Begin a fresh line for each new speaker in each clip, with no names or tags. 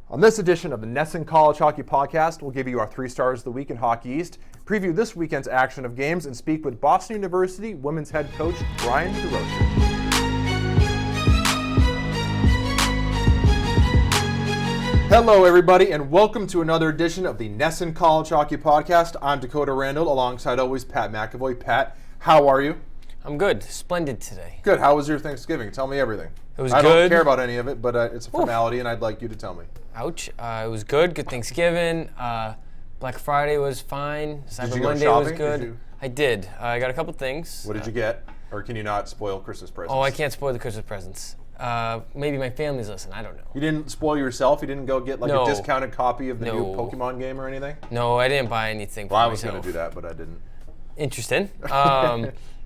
On this edition of the NESN College Hockey Podcast, we'll give you our 3 stars of the week in Hockey East, preview this weekend's action of games, and speak with Boston University women's head coach Brian Durocher. Hello, everybody, and welcome to another edition of the NESN College Hockey Podcast. I'm Dakota Randall, alongside always Pat McAvoy. Pat, how are you?
I'm good. Splendid today.
Good. How was your Thanksgiving? Tell me everything.
It was
I
good.
I don't care about any of it, but it's a formality, and I'd like you to tell me.
Ouch. It was good. Good Thanksgiving. Black Friday was fine. Cyber Monday was good. I did. I got a couple things.
What did you get? Or can you not spoil Christmas presents?
Oh, I can't spoil the Christmas presents. Maybe my family's listening. I don't know.
You didn't spoil yourself? You didn't go get like a discounted copy of the new Pokemon game or anything?
No, I didn't buy anything for
myself.
myself.
I was going to do that, but I didn't.
Interesting.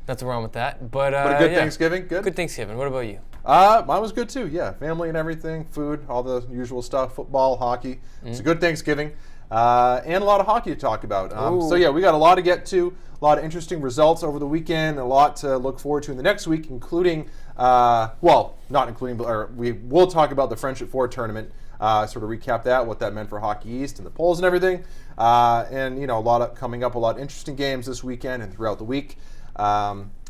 Nothing wrong with that. But
a good Thanksgiving? Good?
Good Thanksgiving. What about you?
Mine was good too, yeah. Family and everything, food, all the usual stuff, football, hockey. It's a good Thanksgiving. And a lot of hockey to talk about. So yeah, we got a lot to get to, a lot of interesting results over the weekend, a lot to look forward to in the next week, including, not including, but we will talk about the Friendship 4 tournament, sort of recap that, what that meant for Hockey East and the polls and everything. And, you know, a lot of interesting games this weekend and throughout the week.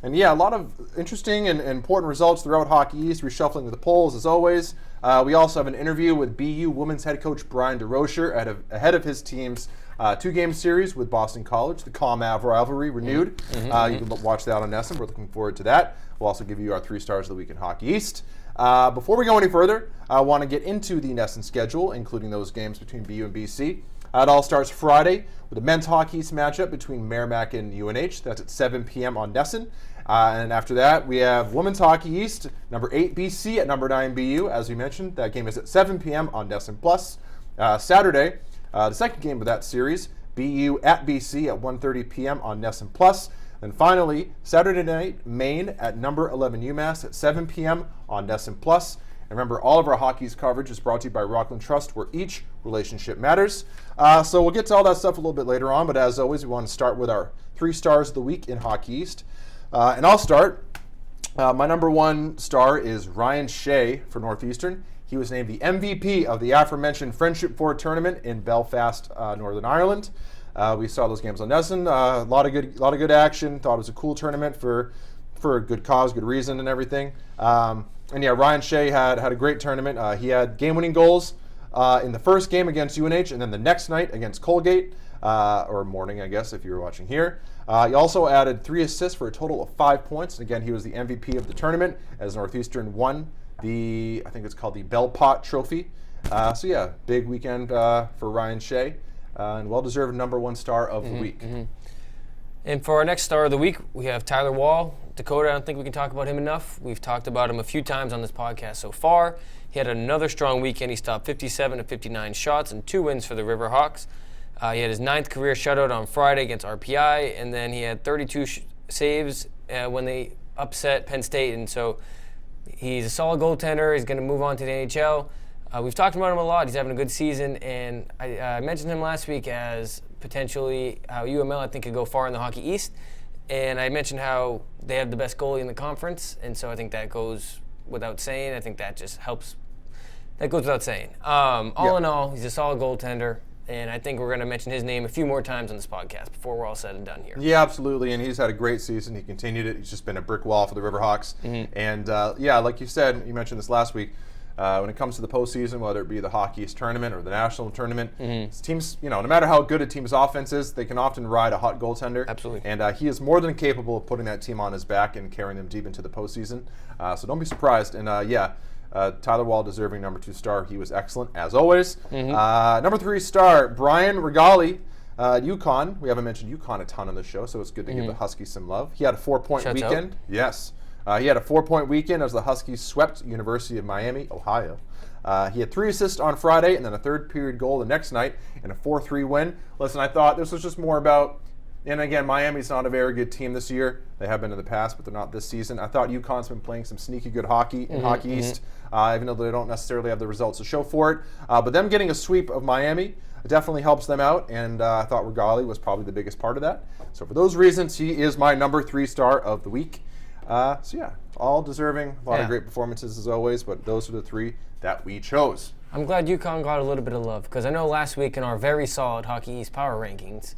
And yeah, a lot of interesting and important results throughout Hockey East, reshuffling of the polls as always. We also have an interview with BU women's head coach Brian Durocher ahead of his team's 2-game series with Boston College, the ComAv rivalry renewed. You can watch that on NESN. We're looking forward to that. We'll also give you our 3 stars of the week in Hockey East. Before we go any further, I want to get into the NESN schedule, including those games between BU and BC. It all starts Friday with a men's Hockey East matchup between Merrimack and UNH. That's at 7 p.m. on NESN. And after that, we have women's Hockey East, number 8 BC at number 9 BU. As we mentioned, that game is at 7 p.m. on NESN Plus. Saturday, the second game of that series, BU at BC at 1:30 p.m. on NESN Plus. And finally, Saturday night, Maine at number 11 UMass at 7 p.m. on NESN Plus. And remember, all of our Hockey East coverage is brought to you by Rockland Trust, where each relationship matters. So we'll get to all that stuff a little bit later on, but as always, we want to start with our 3 stars of the week in Hockey East. And I'll start. My number 1 star is Ryan Shea for Northeastern. He was named the MVP of the aforementioned Friendship 4 tournament in Belfast, Northern Ireland. We saw those games on NESN. A lot of good action. Thought it was a cool tournament for a good cause, good reason, and everything. And yeah, Ryan Shea had a great tournament. He had game-winning goals in the first game against UNH, and then the next night against Colgate, or morning, I guess, if you were watching here. He also added 3 assists for a total of 5 points. And again, he was the MVP of the tournament as Northeastern won I think it's called the Bell Pot Trophy. So yeah, big weekend for Ryan Shea, and well-deserved number 1 star of the week.
And for our next star of the week, we have Tyler Wall. Dakota, I don't think we can talk about him enough. We've talked about him a few times on this podcast so far. He had another strong weekend. He stopped 57 of 59 shots and 2 wins for the Riverhawks. He had his 9th career shutout on Friday against RPI, and then he had 32 saves when they upset Penn State. And so he's a solid goaltender. He's going to move on to the NHL. We've talked about him a lot. He's having a good season, and I mentioned him last week as potentially how UML, I think, could go far in the Hockey East. And I mentioned how they have the best goalie in the conference, and so I think that goes without saying. I think that just helps. That goes without saying. All in all, he's a solid goaltender, and I think we're going to mention his name a few more times on this podcast before we're all said and done here.
Yeah, absolutely, and he's had a great season. He continued it. He's just been a brick wall for the Riverhawks. And yeah, like you said, you mentioned this last week, when it comes to the postseason, whether it be the Hockey East tournament or the national tournament, teams, no matter how good a team's offense is, they can often ride a hot goaltender.
Absolutely.
And he is more than capable of putting that team on his back and carrying them deep into the postseason. So don't be surprised. And Tyler Wall deserving number 2 star. He was excellent as always. Number 3 star, Brian Regali. UConn. We haven't mentioned UConn a ton on the show, so it's good to give the Huskies some love. He had a 4-point weekend. Yes. He had a 4-point weekend as the Huskies swept University of Miami, Ohio. He had 3 assists on Friday and then a 3rd-period goal the next night in a 4-3 win. Listen, I thought this was just more about, and again, Miami's not a very good team this year. They have been in the past, but they're not this season. I thought UConn's been playing some sneaky good hockey in Hockey East, even though they don't necessarily have the results to show for it. But them getting a sweep of Miami definitely helps them out, and I thought Regali was probably the biggest part of that. So for those reasons, he is my number 3 star of the week. So yeah, all deserving. A lot of great performances as always, but those are the 3 that we chose.
I'm glad UConn got a little bit of love, because I know last week in our very solid Hockey East power rankings,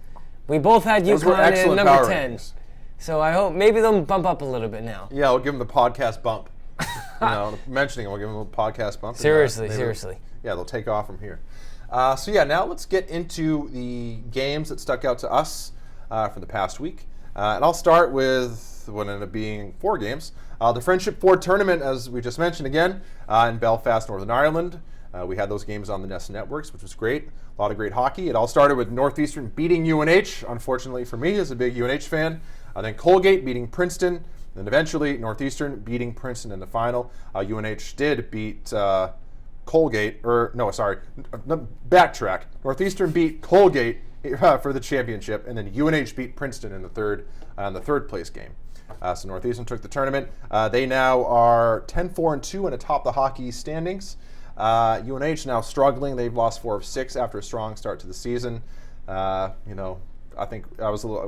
we both had UConn in number 10. Rankings. So I hope maybe they'll bump up a little bit now.
Yeah, we'll give them the podcast bump. Mentioning it, we'll give them a podcast bump.
Seriously.
Yeah, they'll take off from here. Now let's get into the games that stuck out to us from the past week. And I'll start with what ended up being 4 games. The Friendship 4 tournament, as we just mentioned again, in Belfast, Northern Ireland. We had those games on the NESN networks, which was great. A lot of great hockey. It all started with Northeastern beating UNH, unfortunately for me as a big UNH fan. Then Colgate beating Princeton. Then eventually Northeastern beating Princeton in the final. UNH did beat Colgate, backtrack. Northeastern beat Colgate for the championship, and then UNH beat Princeton in the third place game. So Northeastern took the tournament. They now are 10-4-2 and atop the Hockey East standings. UNH now struggling. They've lost 4 of 6 after a strong start to the season. I think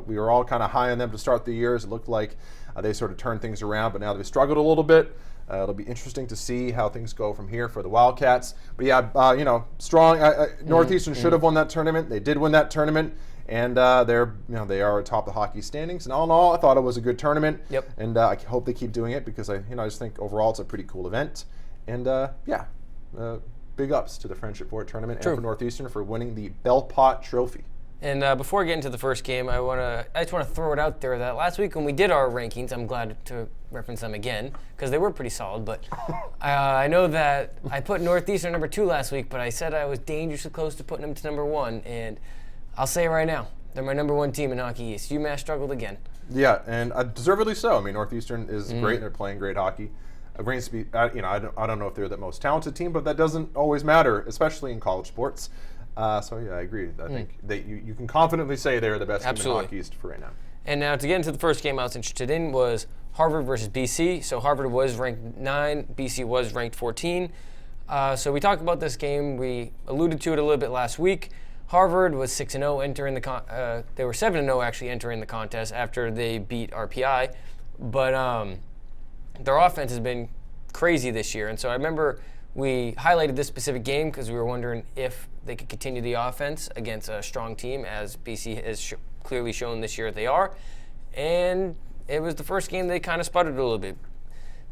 we were all kind of high on them to start the year. It looked like they sort of turned things around, but now they've struggled a little bit. It'll be interesting to see how things go from here for the Wildcats. But yeah, strong. Northeastern should have won that tournament. They did win that tournament, and they are atop the hockey standings. And all in all, I thought it was a good tournament.
Yep.
And I hope they keep doing it, because I just think overall it's a pretty cool event. And big ups to the Friendship 4 tournament and for Northeastern for winning the Bell Pot Trophy.
And before I get into the first game, I just want to throw it out there that last week when we did our rankings, I'm glad to reference them again, because they were pretty solid. But I know that I put Northeastern number 2 last week, but I said I was dangerously close to putting them to number 1. And I'll say it right now, they're my number 1 team in Hockey East. UMass struggled again.
Yeah, and deservedly so. I mean, Northeastern is great, and they're playing great hockey. I don't know if they're the most talented team, but that doesn't always matter, especially in college sports. I agree. I think that you can confidently say they're the best team in Hockey East for right now.
And now to get into the first game I was interested in was Harvard versus BC. So Harvard was ranked 9, BC was ranked 14. So we talked about this game. We alluded to it a little bit last week. Harvard was 6-0 entering they were 7-0 actually entering the contest after they beat RPI, but their offense has been crazy this year. And so I remember we highlighted this specific game because we were wondering if they could continue the offense against a strong team, as BC has clearly shown this year they are. And it was the first game they kind of sputtered a little bit.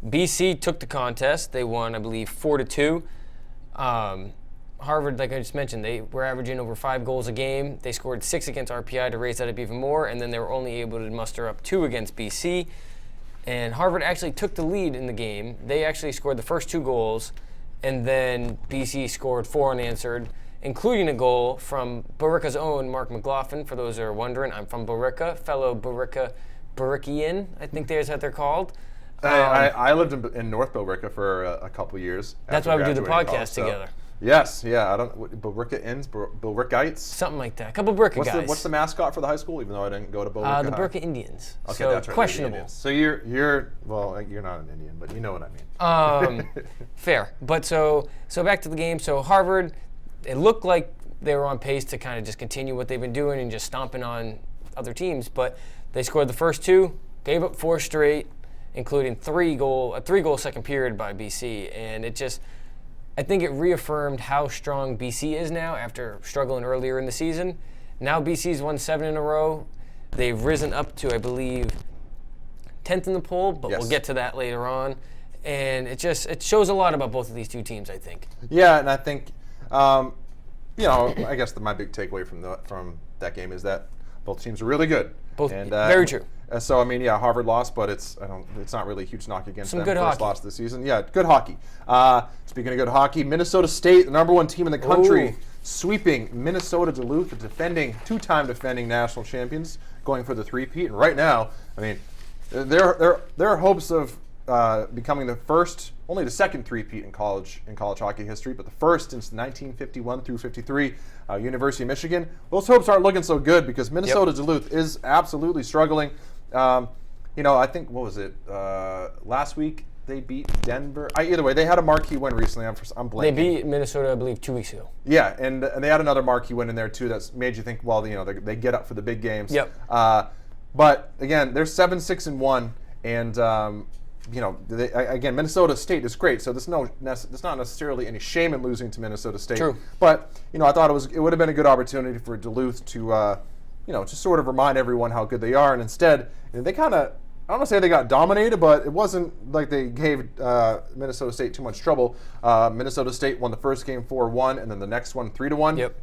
BC took the contest. They won, I believe, 4-2. Harvard, like I just mentioned, they were averaging over 5 goals a game. They scored 6 against RPI to raise that up even more, and then they were only able to muster up 2 against BC. And Harvard actually took the lead in the game. They actually scored the first 2 goals, and then BC scored 4 unanswered, including a goal from Borica's own Mark McLaughlin. For those who are wondering, I'm from Borica, fellow Borician, I think that's what they're called.
I lived in North Billerica for a couple years.
That's why we do the podcast together.
Yes, yeah. I don't Billerica-ins, Billerikites?
Something like that. A couple Billerica guys.
What's the mascot for the high school? Even though I didn't go to Billerica.
The Billerica Indians.
Okay,
so
that's right.
Questionable.
So you're not an Indian, but you know what I mean.
Fair. But so back to the game. So Harvard, it looked like they were on pace to kind of just continue what they've been doing and just stomping on other teams. But they scored the first 2, gave up 4 straight, including a 3-goal second period by BC, and I think it reaffirmed how strong BC is now after struggling earlier in the season. Now BC's won 7 in a row. They've risen up to, I believe, 10th in the poll, but we'll get to that later on. And it shows a lot about both of these 2 teams, I think.
Yeah, and I think, I guess my big takeaway from that game is that both teams are really good.
Very true.
So Harvard lost, but it's not really a huge knock against them.
Good
first
hockey.
Loss of the season. Yeah, good hockey. Speaking of good hockey, Minnesota State, the number 1 team in the country, sweeping Minnesota Duluth, the 2-time defending national champions, going for the 3-peat. And right now, there are hopes of becoming only the second 3-peat in college hockey history, but the first since 1951 through 53. University of Michigan. Those hopes aren't looking so good because Minnesota Duluth is absolutely struggling. I think, what was it? Last week they beat Denver. Either way, they had a marquee win recently. I'm blanking.
They beat Minnesota, I believe, 2 weeks ago.
Yeah, and they had another marquee win in there too that's made you think, well, they get up for the big games.
Yep.
But again, they're 7-6-1, and again, Minnesota State is great, so there's not necessarily any shame in losing to Minnesota State.
True.
But I thought it would have been a good opportunity for Duluth to just sort of remind everyone how good they are, and instead they kind of, I don't want to say they got dominated, but it wasn't like they gave Minnesota State too much trouble. Minnesota State won the first game 4-1, and then the next one 3-1.
Yep.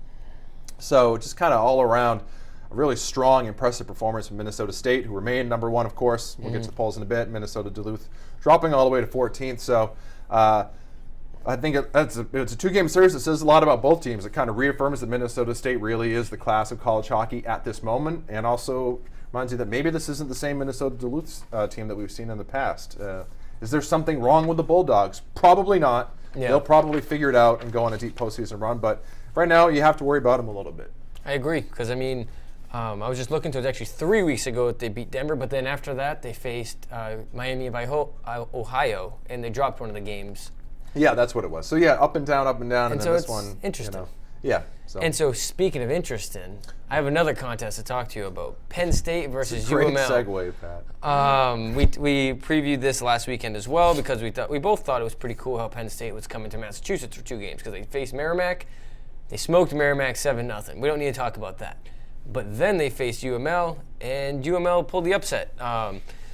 So just kind of all around a really strong, impressive performance from Minnesota State, who remained number one, of course. We'll get to the polls in a bit. Minnesota Duluth dropping all the way to 14th. So I think it's a two-game series that says a lot about both teams. It kind of reaffirms that Minnesota State really is the class of college hockey at this moment, and also reminds you that maybe this isn't the same Minnesota Duluth team that we've seen in the past. Is there something wrong with the Bulldogs? Probably not.
Yeah.
They'll probably figure it out and go on a deep postseason run, but right now you have to worry about them a little bit.
I agree, because I was just looking to it was actually 3 weeks ago that they beat Denver, but then after that they faced Miami of Ohio, and they dropped one of the games.
Yeah, that's what it was. So yeah, up and down, and
so
then this
it's
one.
interesting.
Yeah.
And so speaking of interesting, I have another contest to talk to you about. Penn State versus
Great
UML.
segue, Pat.
We previewed this last weekend as well because we both thought it was pretty cool how Penn State was coming to Massachusetts for 2 games because they faced Merrimack. They smoked Merrimack 7-0. We don't need to talk about that. But then they faced UML, and UML pulled the upset.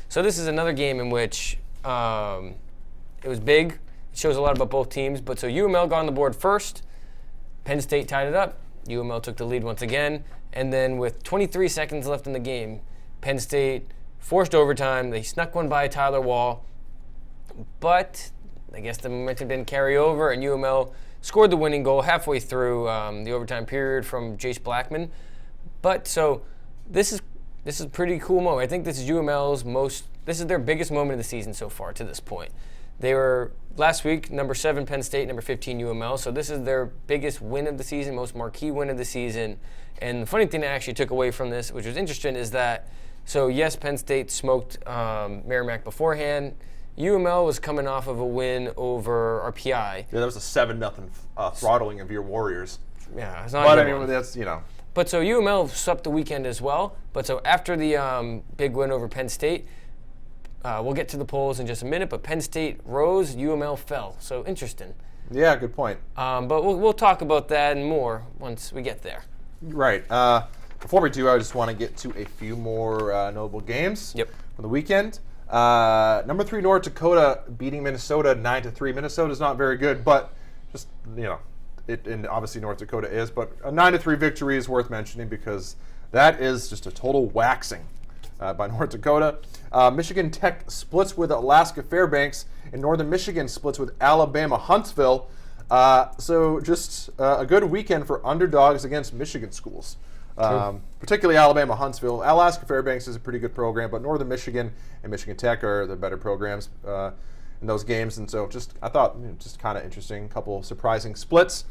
So this is another game in which it was big. It shows a lot about both teams. But so UML got on the board first. Penn State tied it up. UML took the lead once again. And then with 23 seconds left in the game, Penn State forced overtime. They snuck one by Tyler Wall. But I guess the momentum didn't carry over, and UML scored the winning goal halfway through the overtime period from Jace Blackman. But so this is a pretty cool moment. I think this is this is their biggest moment of the season so far to this point. They were last week number 7 Penn State, number 15 UML. So this is their biggest win of the season, most marquee win of the season. And the funny thing I actually took away from this, which was interesting, is that yes, Penn State smoked Merrimack beforehand. UML was coming off of a win over RPI.
Yeah, that was a 7-0 throttling of your Warriors.
Yeah, it's not.
But I mean, that's
But so UML swept the weekend as well. But so after the big win over Penn State, we'll get to the polls in just a minute. But Penn State rose, UML fell. So interesting.
Yeah, good point.
But we'll talk about that and more once we get there.
Right. Before we do, I just want to get to a few more notable games from the weekend. Number 3 North Dakota beating Minnesota 9-3. Minnesota's not very good, but just and obviously North Dakota is, but a 9-3 victory is worth mentioning because that is just a total waxing by North Dakota. Michigan Tech splits with Alaska Fairbanks, and Northern Michigan splits with Alabama Huntsville. So just a good weekend for underdogs against Michigan schools. Particularly Alabama Huntsville. Alaska Fairbanks is a pretty good program, but Northern Michigan and Michigan Tech are the better programs in those games. And so I thought just kind of interesting, couple surprising splits.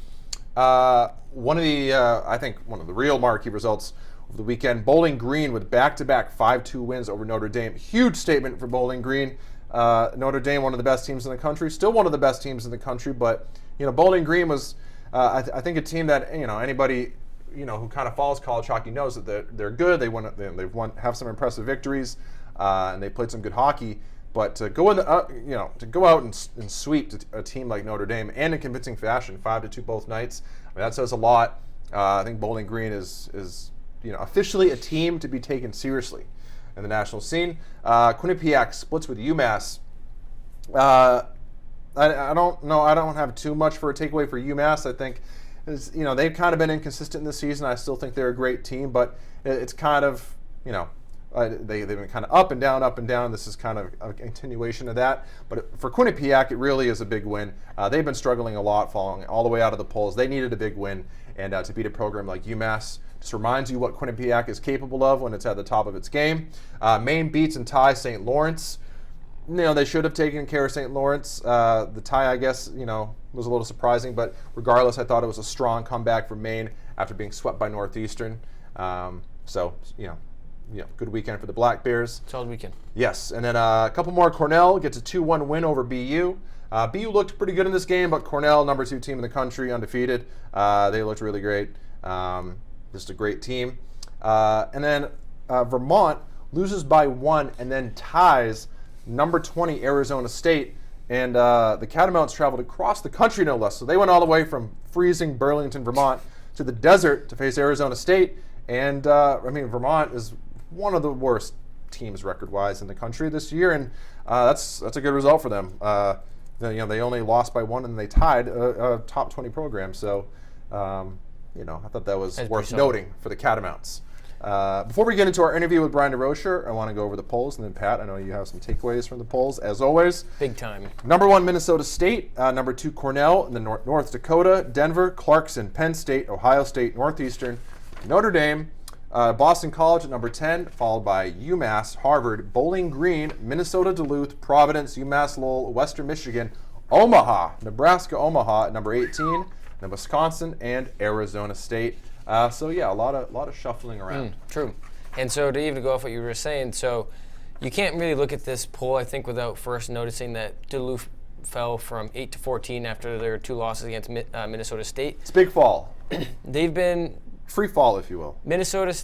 One of the real marquee results of the weekend, Bowling Green with back-to-back 5-2 wins over Notre Dame. Huge statement for Bowling Green. Notre Dame, one of the best teams in the country, still one of the best teams in the country, but Bowling Green was I think a team that anybody who kind of follows college hockey knows that they're good. Have some impressive victories, and they played some good hockey. But to go out and sweep a team like Notre Dame and in convincing fashion, 5-2 both nights, that says a lot. I think Bowling Green is officially a team to be taken seriously in the national scene. Quinnipiac splits with UMass. I don't know. I don't have too much for a takeaway for UMass. I think they've kind of been inconsistent this season. I still think they're a great team, but it's kind of they've been kind of up and down. This is kind of a continuation of that. But for Quinnipiac, it really is a big win. They've been struggling a lot, falling all the way out of the polls. They needed a big win, and to beat a program like UMass just reminds you what Quinnipiac is capable of when it's at the top of its game. Maine beats and ties St. Lawrence. They should have taken care of St. Lawrence. The tie, I guess, was a little surprising, but regardless, I thought it was a strong comeback for Maine after being swept by Northeastern. Good weekend for the Black Bears.
Solid weekend.
Yes, and then a couple more. Cornell gets a 2-1 win over BU. BU looked pretty good in this game, but Cornell, number 2 team in the country, undefeated. They looked really great. Just a great team. And then Vermont loses by 1 and then ties number 20 Arizona State. And the Catamounts traveled across the country, no less. So they went all the way from freezing Burlington, Vermont, to the desert to face Arizona State. And, Vermont is one of the worst teams record-wise in the country this year, and that's a good result for them. They only lost by one, and they tied a top 20 program. So, I thought that was worth noting for the Catamounts. Before we get into our interview with Brian Durocher, I want to go over the polls, and then Pat, I know you have some takeaways from the polls, as always.
Big time.
Number 1, Minnesota State. Number 2, Cornell. And then North Dakota, Denver, Clarkson, Penn State, Ohio State, Northeastern, Notre Dame, Boston College at number 10, followed by UMass, Harvard, Bowling Green, Minnesota Duluth, Providence, UMass Lowell, Western Michigan, Omaha, Nebraska Omaha at number 18, then Wisconsin and Arizona State. A lot of shuffling around.
True. And so to even go off what you were saying, so you can't really look at this poll, I think, without first noticing that Duluth fell from 8 to 14 after their 2 losses against Minnesota State.
It's a big fall.
They've been
free fall, if you will.
Minnesota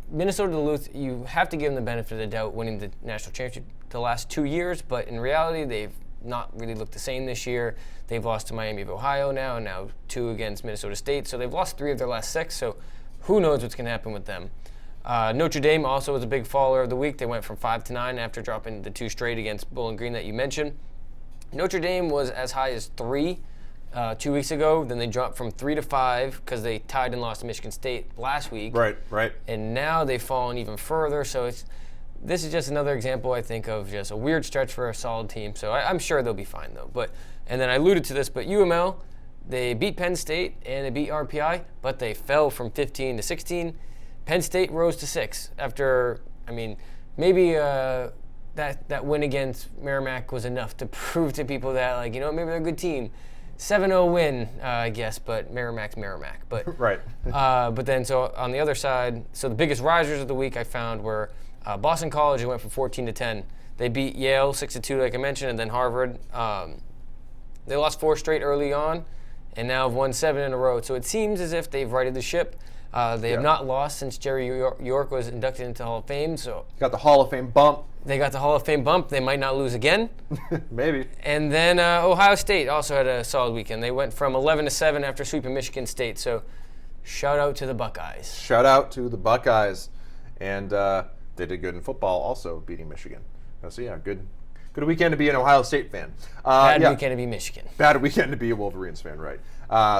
Duluth, you have to give them the benefit of the doubt winning the national championship the last 2 years, but in reality, they've not really looked the same this year. They've lost to Miami of Ohio now, and now 2 against Minnesota State. So they've lost 3 of their last 6, so who knows what's going to happen with them. Notre Dame also was a big faller of the week. They went from 5 to 9 after dropping the 2 straight against Bowling Green that you mentioned. Notre Dame was as high as 3 2 weeks ago. Then they dropped from 3 to 5 because they tied and lost to Michigan State last week.
Right.
And now they've fallen even further. So this is just another example, I think, of just a weird stretch for a solid team. So I'm sure they'll be fine, though. And then I alluded to this, but UML, they beat Penn State and they beat RPI, but they fell from 15 to 16. Penn State rose to 6 after, maybe that win against Merrimack was enough to prove to people that, maybe they're a good team. 7-0 win, I guess, but Merrimack's Merrimack. But
right.
But then, so on the other side, so the biggest risers of the week I found were Boston College, who went from 14 to 10. They beat Yale 6-2, like I mentioned, and then Harvard. They lost 4 straight early on, and now have won 7 in a row. So it seems as if they've righted the ship. They have not lost since Jerry York was inducted into the Hall of Fame. So
got the Hall of Fame bump.
They got the Hall of Fame bump. They might not lose again.
Maybe.
And then Ohio State also had a solid weekend. They went from 11 to 7 after sweeping Michigan State. So shout out to the Buckeyes.
Shout out to the Buckeyes. And they did good in football also, beating Michigan. So yeah, good weekend to be an Ohio State fan.
Bad weekend to be Michigan.
Bad weekend to be a Wolverines fan, right.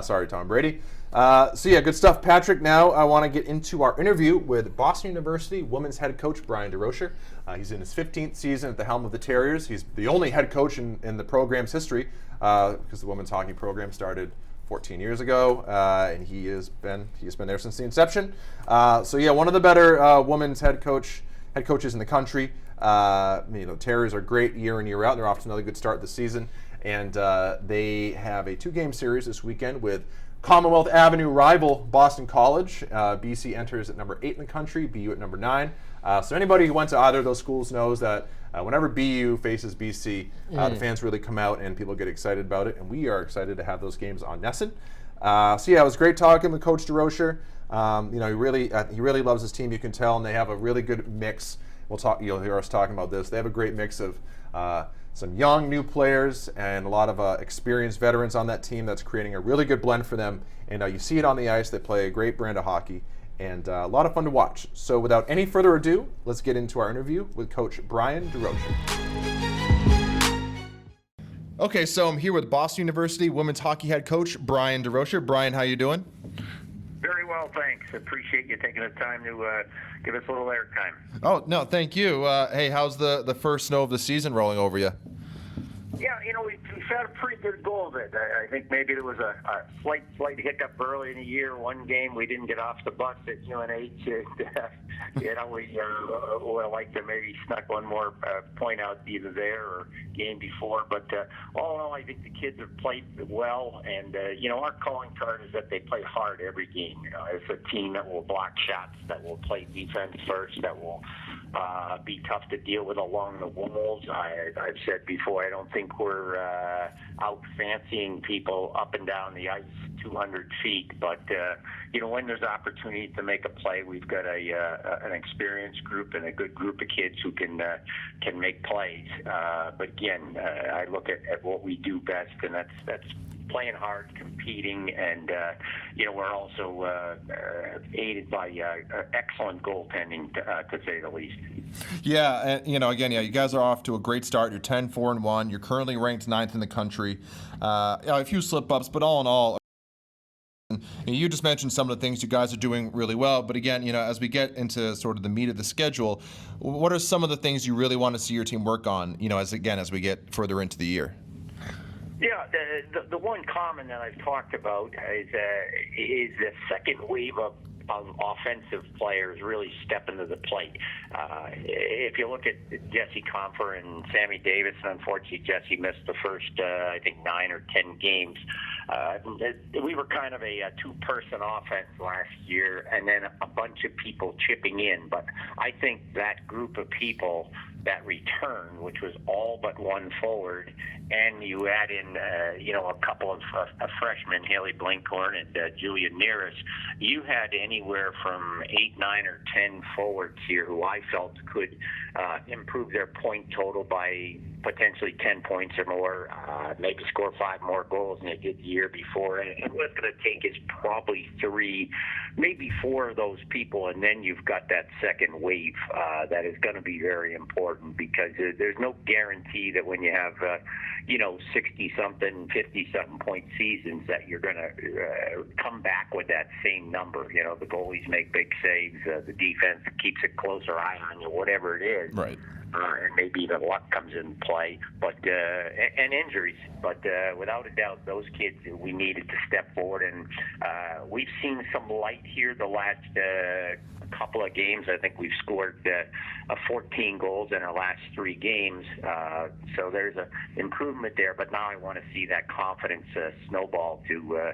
Sorry, Tom Brady. Good stuff. Patrick, now I want to get into our interview with Boston University women's head coach Brian Durocher. He's in his 15th season at the helm of the Terriers. He's the only head coach in the program's history because the women's hockey program started 14 years ago, and he has been there since the inception. One of the better women's head coaches in the country. Terriers are great year in, year out. They're off to another good start this season, and they have a 2-game series this weekend with Commonwealth Avenue rival Boston College. BC enters at number 8 in the country, BU at number 9. So anybody who went to either of those schools knows that whenever BU faces BC, the fans really come out and people get excited about it, and we are excited to have those games on NESN. It was great talking with Coach Durocher. He really loves his team, you can tell, and they have a really good mix. You'll hear us talking about this. They have a great mix of some young new players and a lot of experienced veterans on that team that's creating a really good blend for them. And you see it on the ice. They play a great brand of hockey and a lot of fun to watch. So without any further ado, let's get into our interview with Coach Brian Durocher. Okay, so I'm here with Boston University women's hockey head coach Brian Durocher. Brian, how you doing?
Very well, thanks. Appreciate you taking the time to give us a little airtime.
Oh, no, thank you. Hey, how's the first snow of the season rolling over you?
Yeah, we've had a pretty good go of it. I think maybe there was a slight hiccup early in the year. One game we didn't get off the bus at UNH. We would have liked to maybe snuck one more point out either there or game before. But all in all, I think the kids have played well. And, our calling card is that they play hard every game. It's a team that will block shots, that will play defense first, that will be tough to deal with along the walls. I've said before, I don't think we're out fancying people up and down the ice 200 feet, but when there's opportunity to make a play, we've got an experienced group and a good group of kids who can make plays. But again, I look at what we do best, and that's playing hard, competing, and we're also aided by excellent goaltending, to say the least.
Yeah, and you guys are off to a great start. You're 10-4-1. You're currently ranked 9th in the country. A few slip-ups, but all in all, you just mentioned some of the things you guys are doing really well. But again, as we get into sort of the meat of the schedule, what are some of the things you really want to see your team work on? As we get further into the year.
Yeah, the one common that I've talked about is the second wave of offensive players really stepping to the plate. If you look at Jesse Comfer and Sammy Davis, and unfortunately Jesse missed the first, 9 or 10 games. We were kind of a two-person offense last year, and then a bunch of people chipping in. But I think that group of people that return, which was all but one forward, and you add in, a couple of freshmen, Haley Blinkhorn and Julia Neris, you had anywhere from 8, 9, or 10 forwards here who I felt could improve their point total by potentially 10 points or more, maybe score 5 more goals than they did the year before. And what it's going to take is probably 3, maybe 4 of those people, and then you've got that second wave that is going to be very important, because there's no guarantee that when you have 60-something, 50-something point seasons that you're going to come back with that same number. The goalies make big saves, the defense keeps a closer eye on you, whatever it is.
Right.
And maybe even luck comes in play, but and injuries. But without a doubt, those kids we needed to step forward, and we've seen some light here the last couple of games. I think we've scored 14 goals in our last 3 games, so there's an improvement there. But now I want to see that confidence snowball to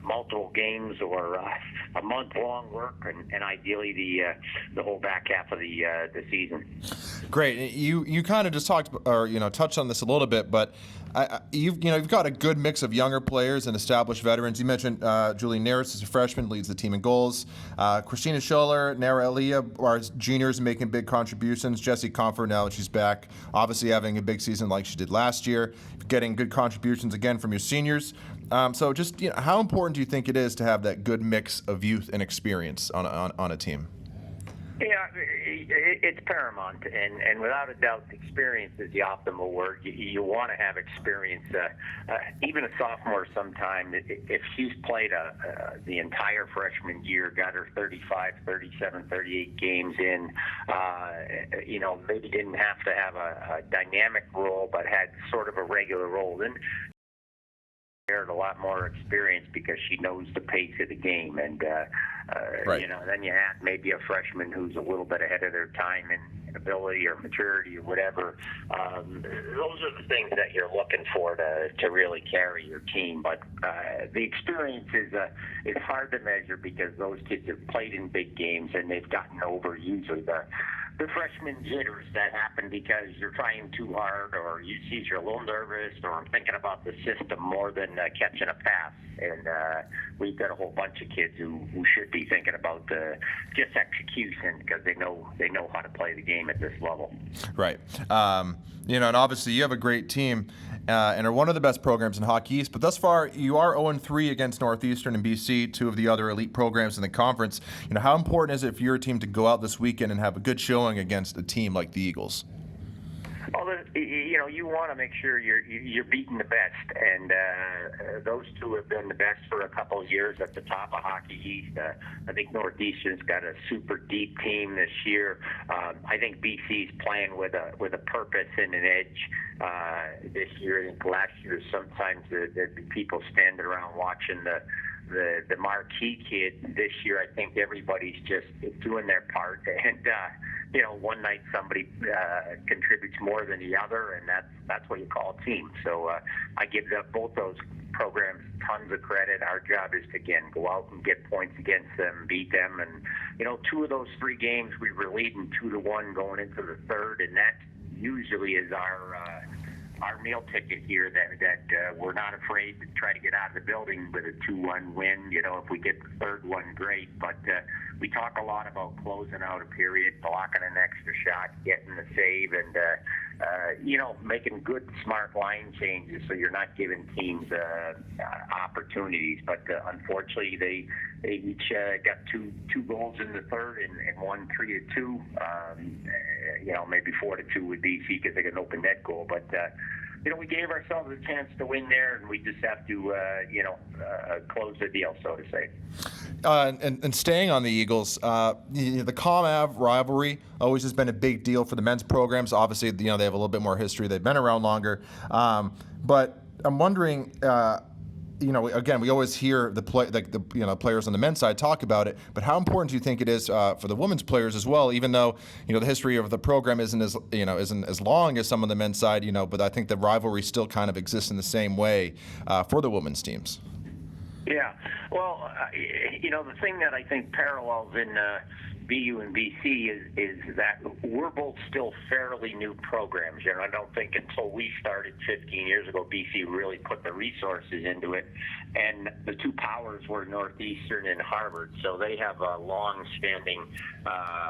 multiple games or a month-long work, and ideally the whole back half of the season.
Great. You kind of just talked or touched on this a little bit, but you've got a good mix of younger players and established veterans. You mentioned Julie Neris as a freshman, leads the team in goals. Christina Scholler, Nara Elia are juniors making big contributions. Jessie Comfort, now that she's back, obviously having a big season like she did last year, getting good contributions again from your seniors. So just how important do you think it is to have that good mix of youth and experience on a team?
Yeah, it's paramount, and without a doubt, experience is the optimal word. You want to have experience. Even a sophomore sometime, if she's played the entire freshman year, got her 35, 37, 38 games in, maybe didn't have to have a dynamic role, but had sort of a regular role, then a lot more experience because she knows the pace of the game, and
right.
Then you have maybe a freshman who's a little bit ahead of their time in ability or maturity or whatever. Those are the things that you're looking for to really carry your team. But the experience is hard to measure because those kids have played in big games and they've gotten over usually the freshman jitters that happen because you're trying too hard, or you're a little nervous, or thinking about the system more than catching a pass. And we've got a whole bunch of kids who should be thinking about just execution because they know how to play the game at this level.
Right. And obviously you have a great team and are one of the best programs in Hockey East. But thus far, you are 0-3 against Northeastern and BC, 2 of the other elite programs in the conference. How important is it for your team to go out this weekend and have a good showing against a team like the Eagles?
Well, you want to make sure you're beating the best, and those 2 have been the best for a couple of years at the top of Hockey East. I think Northeastern's got a super deep team this year. I think BC's playing with a purpose and an edge this year. I think last year sometimes there'd be people standing around watching the marquee kid. This year I think everybody's just doing their part, and one night somebody contributes more than the other, and that's what you call a team. So I give both those programs tons of credit. Our job is to, again, go out and get points against them, beat them, and 2 of those 3 games we were leading 2-1 going into the third, and that usually is our meal ticket here, that we're not afraid to try to get out of the building with a 2-1 win. If we get the third one, great. But we talk a lot about closing out a period, blocking an extra shot, getting the save, and making good, smart line changes so you're not giving teams opportunities. But unfortunately, they each got two goals in the third and won 3-2. Maybe 4-2 with BC because they got an open net goal. But we gave ourselves a chance to win there, and we just have to close the deal, so to say.
And staying on the Eagles, the ComAv rivalry always has been a big deal for the men's programs. Obviously, they have a little bit more history. They've been around longer. But I'm wondering, again, we always hear the players on the men's side talk about it. But how important do you think it is for the women's players as well? Even though the history of the program isn't as long as some of the men's side, but I think the rivalry still kind of exists in the same way for the women's teams.
Yeah, well, the thing that I think parallels in BU and BC is that we're both still fairly new programs. I don't think until we started 15 years ago, BC really put the resources into it. And the 2 powers were Northeastern and Harvard, so they have a long-standing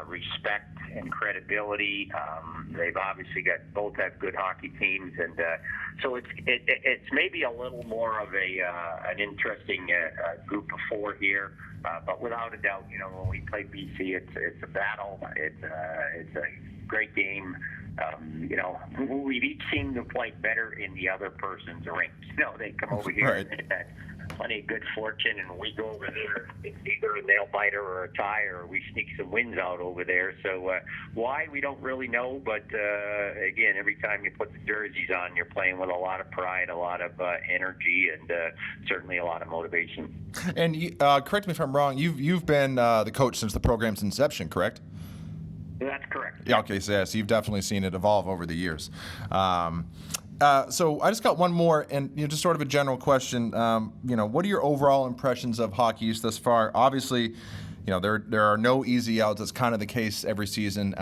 respect and credibility. They've obviously both have good hockey teams, and so it's maybe a little more of an interesting group of 4 here. But without a doubt, when we play BC, it's a battle. It's a great game. We've each seemed to play better in the other person's rink. They come over here
right.
and they've had plenty of good fortune, and we go over there. It's either a nail biter or a tie, or we sneak some wins out over there. So why, we don't really know. But again, every time you put the jerseys on, you're playing with a lot of pride, a lot of energy, and certainly a lot of motivation. And
correct me if I'm wrong, you've been the coach since the program's inception, correct?
That's correct.
Yeah. Okay. So you've definitely seen it evolve over the years. So I just got one more, and just sort of a general question. What are your overall impressions of Hockey East thus far? Obviously, there are no easy outs. That's kind of the case every season.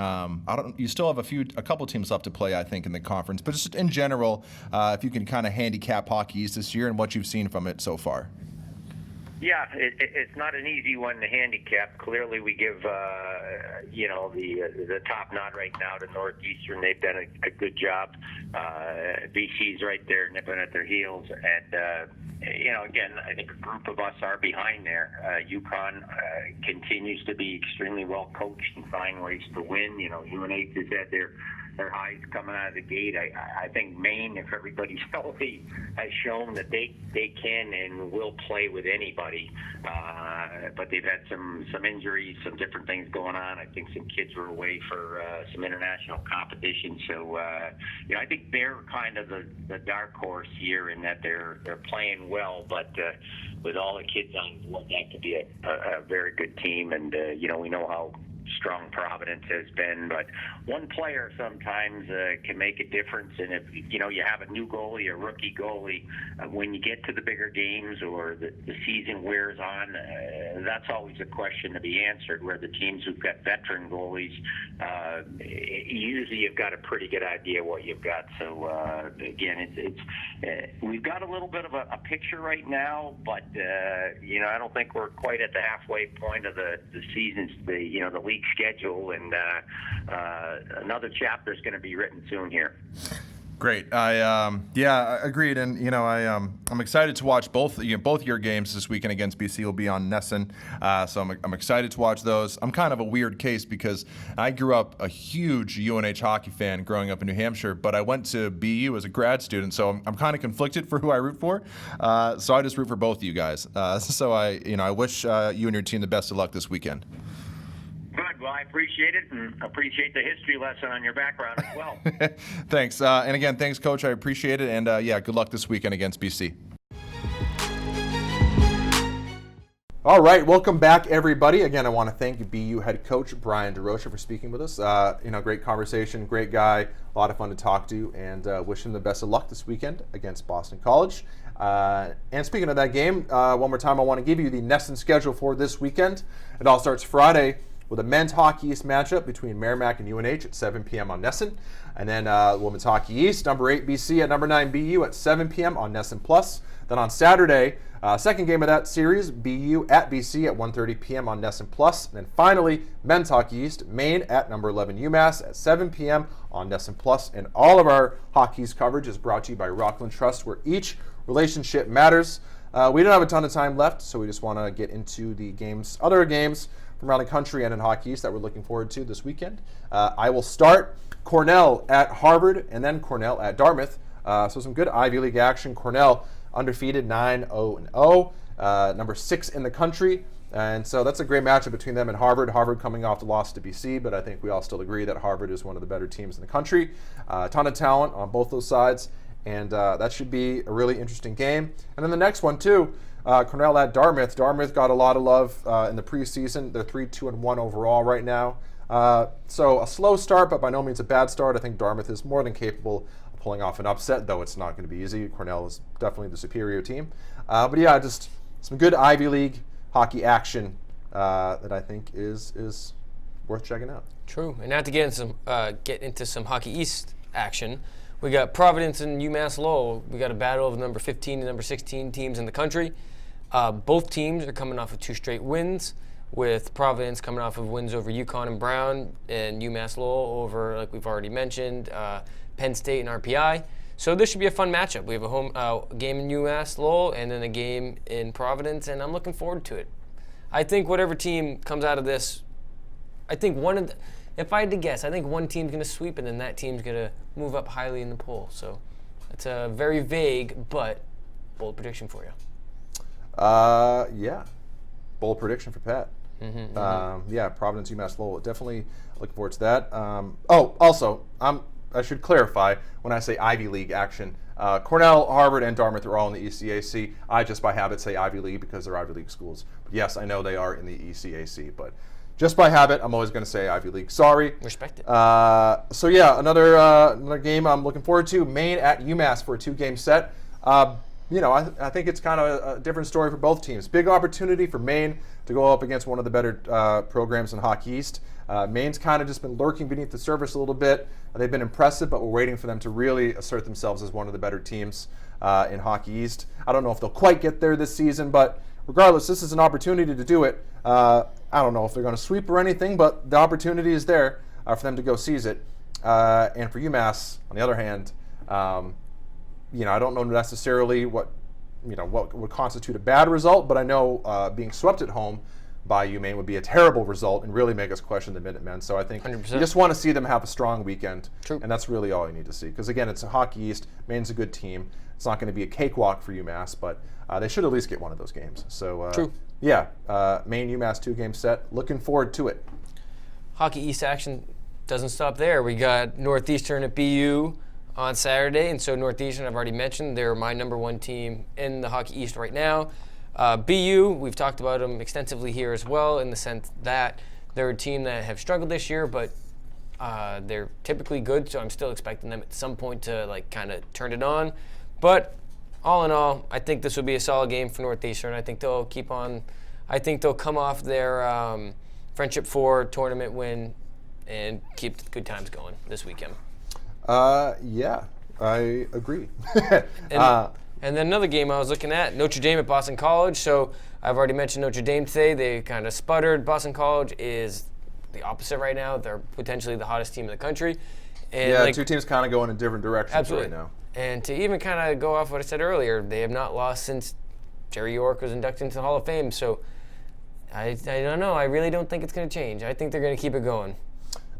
You still have a couple teams left to play, I think, in the conference. But just in general, if you can kind of handicap Hockey East this year and what you've seen from it so far.
Yeah, it's not an easy one to handicap. Clearly, we give the top nod right now to Northeastern. They've done a good job. BC's right there nipping at their heels, and again, I think a group of us are behind there. UConn continues to be extremely well coached and find ways to win. UNH has had their highs coming out of the gate. I think Maine, if everybody's healthy, has shown that they can and will play with anybody. But they've had some injuries, some different things going on. I think some kids were away for some international competition. So, I think they're kind of the dark horse here in that they're playing well. But with all the kids on board, that could be a very good team. And, we know how strong Providence has been, but one player sometimes can make a difference. And if you have a new goalie, a rookie goalie, when you get to the bigger games or the season wears on, that's always a question to be answered. Where the teams who've got veteran goalies, usually you've got a pretty good idea what you've got. So again, it's we've got a little bit of a picture right now, but I don't think we're quite at the halfway point of the season's the league schedule, and another chapter is going to be written soon here.
Great. I agreed, and I'm excited to watch both your games this weekend against BC. Will be on NESN, so I'm excited to watch those. I'm kind of a weird case because I grew up a huge UNH hockey fan growing up in New Hampshire, but I went to BU as a grad student, so I'm kind of conflicted for who I root for. So I just root for both of you guys. So I wish you and your team the best of luck this weekend.
Good. Well, I appreciate it, and appreciate the history lesson on your background as well.
Thanks. And again, thanks, Coach. I appreciate it. And, good luck this weekend against BC. All right, welcome back, everybody. Again, I want to thank BU head coach Brian Durocher for speaking with us. Great conversation, great guy, a lot of fun to talk to, and wish him the best of luck this weekend against Boston College. And speaking of that game, one more time, I want to give you the NESN schedule for this weekend. It all starts Friday with a men's Hockey East matchup between Merrimack and UNH at 7 p.m. on NESN. And then women's Hockey East, number 8 BC at number 9 BU at 7 p.m. on NESN Plus. Then on Saturday, second game of that series, BU at BC at 1:30 p.m. on NESN Plus. And then finally, men's Hockey East, Maine at number 11 UMass at 7 p.m. on NESN Plus. And all of our Hockey East coverage is brought to you by Rockland Trust, where each relationship matters. We don't have a ton of time left, so we just want to get into the other games from around the country and in Hockey East that we're looking forward to this weekend. I will start Cornell at Harvard and then Cornell at Dartmouth. So some good Ivy League action. Cornell undefeated 9-0-0, number 6 in the country. And so that's a great matchup between them and Harvard. Harvard coming off the loss to BC, but I think we all still agree that Harvard is one of the better teams in the country. A ton of talent on both those sides, and that should be a really interesting game. And then the next one, too, Cornell at Dartmouth. Dartmouth got a lot of love in the preseason. They're 3-2-1 overall right now. So a slow start, but by no means a bad start. I think Dartmouth is more than capable of pulling off an upset, though it's not going to be easy. Cornell is definitely the superior team. But yeah, just some good Ivy League hockey action that I think is worth checking out.
True. And now to get into some Hockey East action, we got Providence and UMass Lowell. We got a battle of number 15 and number 16 teams in the country. Both teams are coming off of 2 straight wins, with Providence coming off of wins over UConn and Brown, and UMass Lowell over, like we've already mentioned, Penn State and RPI. So this should be a fun matchup. We have a home game in UMass Lowell and then a game in Providence, and I'm looking forward to it. I think whatever team comes out of this, I think if I had to guess, I think one team's going to sweep, and then that team's going to move up highly in the poll. So it's a very vague but bold prediction for you.
Yeah. Bold prediction for Pat. Yeah, Providence, UMass Lowell. Definitely looking forward to that. Also, I should clarify when I say Ivy League action. Cornell, Harvard, and Dartmouth are all in the ECAC. I just by habit say Ivy League because they're Ivy League schools. But yes, I know they are in the ECAC, but just by habit, I'm always going to say Ivy League. Sorry.
Respect it.
So yeah, another game I'm looking forward to. Maine at UMass for a 2-game set. I think it's kind of a different story for both teams. Big opportunity for Maine to go up against one of the better programs in Hockey East. Maine's kind of just been lurking beneath the surface a little bit. They've been impressive, but we're waiting for them to really assert themselves as one of the better teams in Hockey East. I don't know if they'll quite get there this season, but regardless, this is an opportunity to do it. I don't know if they're going to sweep or anything, but the opportunity is there for them to go seize it. And for UMass, on the other hand, I don't know necessarily what would constitute a bad result, but I know being swept at home by UMaine would be a terrible result and really make us question the Minutemen. So I think
100%.
You just want to see them have a strong weekend,
True. And
that's really all you need to see. Because again, it's a Hockey East. Maine's a good team. It's not going to be a cakewalk for UMass, but they should at least get one of those games. So
True.
Yeah, Maine UMass 2-game set. Looking forward to it.
Hockey East action doesn't stop there. We got Northeastern at BU on Saturday, and so Northeastern, I've already mentioned, they're my number 1 team in the Hockey East right now. BU, we've talked about them extensively here as well, in the sense that they're a team that have struggled this year, but they're typically good, so I'm still expecting them at some point to kind of turn it on. But all in all, I think this will be a solid game for Northeastern. I think they'll come off their Friendship 4 tournament win and keep the good times going this weekend.
Yeah, I agree.
And then another game I was looking at, Notre Dame at Boston College. So I've already mentioned Notre Dame today. They kind of sputtered. Boston College is the opposite right now. They're potentially the hottest team in the country. And
2 teams kind of going in different directions
absolutely.
right now.
And to even kind of go off what I said earlier, they have not lost since Jerry York was inducted into the Hall of Fame. So I don't know. I really don't think it's going to change. I think they're going to keep it going.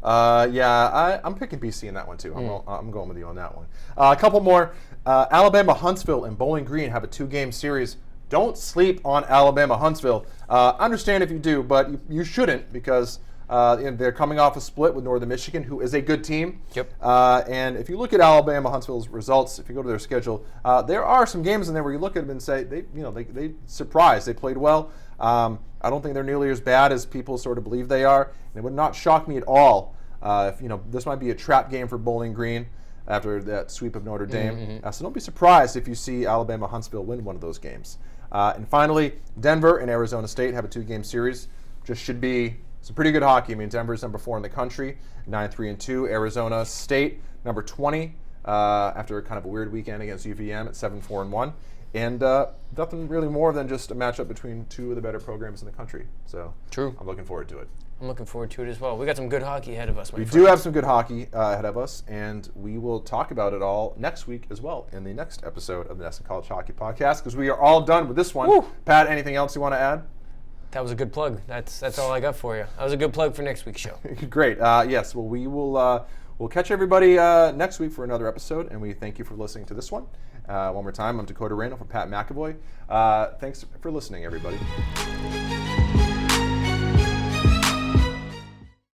I'm picking BC in that one too. I'm going with you on that one. A couple more. Alabama Huntsville and Bowling Green have a 2-game series. Don't sleep on Alabama Huntsville. Understand if you do, but you shouldn't, because they're coming off a split with Northern Michigan, who is a good team.
Yep.
And if you look at Alabama Huntsville's results, if you go to their schedule, there are some games in there where you look at them and say they surprised. They played well. I don't think they're nearly as bad as people sort of believe they are. And it would not shock me at all if this might be a trap game for Bowling Green after that sweep of Notre Dame.
Mm-hmm.
So don't be surprised if you see Alabama Huntsville win one of those games. And finally, Denver and Arizona State have a 2-game series. Just should be So pretty good hockey. I mean, Denver's number 4 in the country, 9-3-2. Arizona State, number 20, after kind of a weird weekend against UVM at 7-4-1. And nothing really more than just a matchup between two of the better programs in the country. So
True.
I'm looking forward to it.
I'm looking forward to it as well. We got some good hockey ahead of us, my
We
friend.
do have some good hockey ahead of us, and we will talk about it all next week as well in the next episode of the NESN College Hockey Podcast, because we are all done with this one.
Woo.
Pat, anything else you want to add?
That was a good plug. That's all I got for you. That was a good plug for next week's show.
Great. Yes, well, we'll catch everybody next week for another episode, and we thank you for listening to this one. One more time, I'm Dakota Randall for Pat McAvoy. Thanks for listening, everybody.